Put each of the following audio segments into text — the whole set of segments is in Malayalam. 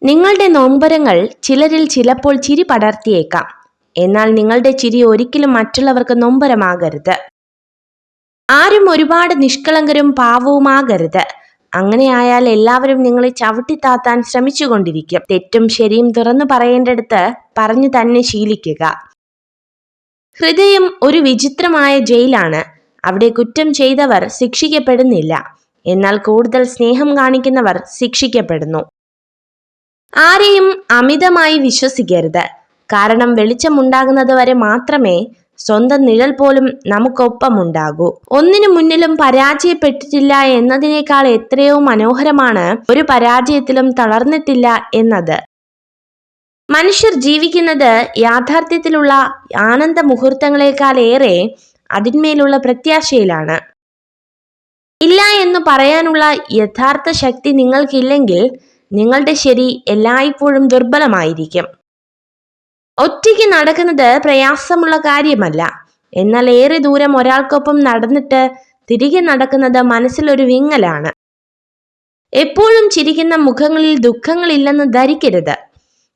നിങ്ങളുടെ നൊമ്പരങ്ങൾ ചിലരിൽ ചിലപ്പോൾ ചിരി പടർത്തിയേക്കാം. എന്നാൽ നിങ്ങളുടെ ചിരി ഒരിക്കലും മറ്റുള്ളവർക്ക് നൊമ്പരമാകരുത്. ആരും ഒരുപാട് നിഷ്കളങ്കരും പാവവുമാകരുത്. അങ്ങനെയായാൽ എല്ലാവരും നിങ്ങളെ ചവിട്ടിത്താത്താൻ ശ്രമിച്ചുകൊണ്ടിരിക്കും. തെറ്റും ശരിയും തുറന്നു പറയേണ്ടടുത്ത് പറഞ്ഞു തന്നെ ശീലിക്കുക. ഹൃദയം ഒരു വിചിത്രമായ ജയിലാണ്. അവിടെ കുറ്റം ചെയ്തവർ ശിക്ഷിക്കപ്പെടുന്നില്ല, എന്നാൽ കൂടുതൽ സ്നേഹം കാണിക്കുന്നവർ ശിക്ഷിക്കപ്പെടുന്നു. ആരെയും അമിതമായി വിശ്വസിക്കരുത്. കാരണം വെളിച്ചമുണ്ടാകുന്നത് വരെ മാത്രമേ സ്വന്തം നിഴൽ പോലും നമുക്കൊപ്പമുണ്ടാകൂ. ഒന്നിനു മുന്നിലും പരാജയപ്പെട്ടിട്ടില്ല എന്നതിനേക്കാൾ എത്രയോ മനോഹരമാണ് ഒരു പരാജയത്തിലും തളർന്നിട്ടില്ല എന്നത്. മനുഷ്യർ ജീവിക്കുന്നത് യാഥാർത്ഥ്യത്തിലുള്ള ആനന്ദ മുഹൂർത്തങ്ങളെക്കാൾ ഏറെ അതിന്മേലുള്ള പ്രത്യാശയിലാണ്. ഇല്ല എന്ന് പറയാനുള്ള യഥാർത്ഥ ശക്തി നിങ്ങൾക്കില്ലെങ്കിൽ നിങ്ങളുടെ ശരി എല്ലായ്പ്പോഴും ദുർബലമായിരിക്കും. ഒറ്റയ്ക്ക് നടക്കുന്നത് പ്രയാസമുള്ള കാര്യമല്ല. എന്നാൽ ഏറെ ദൂരം ഒരാൾക്കൊപ്പം നടന്നിട്ട് തിരികെ നടക്കുന്നത് മനസ്സിലൊരു വിങ്ങലാണ്. എപ്പോഴും ചിരിക്കുന്ന മുഖങ്ങളിൽ ദുഃഖങ്ങളില്ലെന്ന് ധരിക്കരുത്.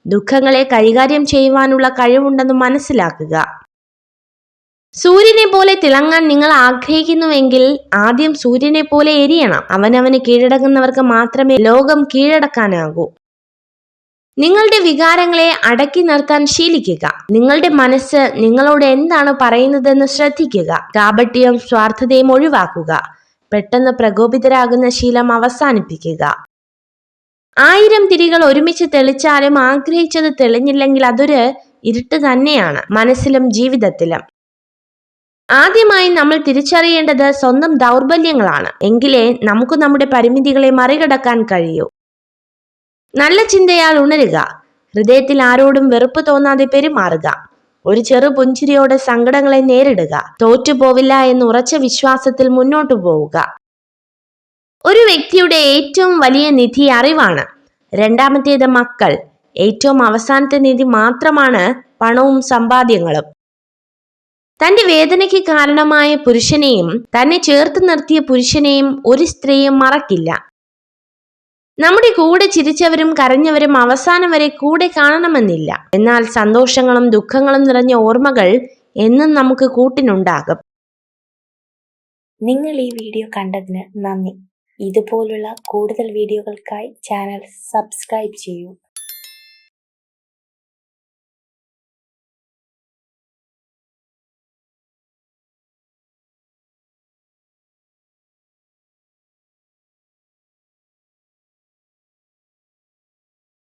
ദുഃഖങ്ങളെ കൈകാര്യം ചെയ്യുവാനുള്ള കഴിവുണ്ടെന്ന് മനസ്സിലാക്കുക. സൂര്യനെ പോലെ തിളങ്ങാൻ നിങ്ങൾ ആഗ്രഹിക്കുന്നുവെങ്കിൽ ആദ്യം സൂര്യനെ പോലെ എരിയണം. അവനവന് കീഴടങ്ങുന്നവർക്ക് മാത്രമേ ലോകം കീഴടക്കാനാകൂ. നിങ്ങളുടെ വികാരങ്ങളെ അടക്കി നിർത്താൻ ശീലിക്കുക. നിങ്ങളുടെ മനസ്സ് നിങ്ങളോട് എന്താണ് പറയുന്നതെന്ന് ശ്രദ്ധിക്കുക. കാപട്യവും സ്വാർത്ഥതയും ഒഴിവാക്കുക. പെട്ടെന്ന് പ്രകോപിതരാകുന്ന ശീലം അവസാനിപ്പിക്കുക. 1000 തിരികൾ ഒരുമിച്ച് തെളിച്ചാലും ആഗ്രഹിച്ചത് തെളിഞ്ഞില്ലെങ്കിൽ അതൊരു ഇരുട്ട് തന്നെയാണ്, മനസ്സിലും ജീവിതത്തിലും. ആദ്യമായി നമ്മൾ തിരിച്ചറിയേണ്ടത് സ്വന്തം ദൗർബല്യങ്ങളാണ്. എങ്കിലേ നമുക്ക് നമ്മുടെ പരിമിതികളെ മറികടക്കാൻ കഴിയൂ. നല്ല ചിന്തയാൽ ഉണരുക. ഹൃദയത്തിൽ ആരോടും വെറുപ്പ് തോന്നാതെ പെരുമാറുക. ഒരു ചെറു പുഞ്ചിരിയോടെ സങ്കടങ്ങളെ നേരിടുക. തോറ്റുപോവില്ല എന്ന് ഉറച്ച വിശ്വാസത്തിൽ മുന്നോട്ടു പോവുക. ഒരു വ്യക്തിയുടെ ഏറ്റവും വലിയ നിധി അറിവാണ്. രണ്ടാമത്തേത് മക്കൾ. ഏറ്റവും അവസാനത്തെ നിധി മാത്രമാണ് പണവും സമ്പാദ്യങ്ങളും. തന്റെ വേദനയ്ക്ക് കാരണമായ പുരുഷനെയും തന്നെ ചേർത്ത് നിർത്തിയ പുരുഷനെയും ഒരു സ്ത്രീയും മറക്കില്ല. നമ്മുടെ കൂടെ ചിരിച്ചവരും കരഞ്ഞവരും അവസാനം വരെ കൂടെ കാണണമെന്നില്ല. എന്നാൽ സന്തോഷങ്ങളും ദുഃഖങ്ങളും നിറഞ്ഞ ഓർമ്മകൾ എന്നും നമുക്ക് കൂട്ടിനുണ്ടാകും. നിങ്ങൾ ഈ വീഡിയോ കണ്ടതിന് നന്ദി. ഇതുപോലുള്ള കൂടുതൽ വീഡിയോകൾക്കായി ചാനൽ സബ്സ്ക്രൈബ് ചെയ്യൂ.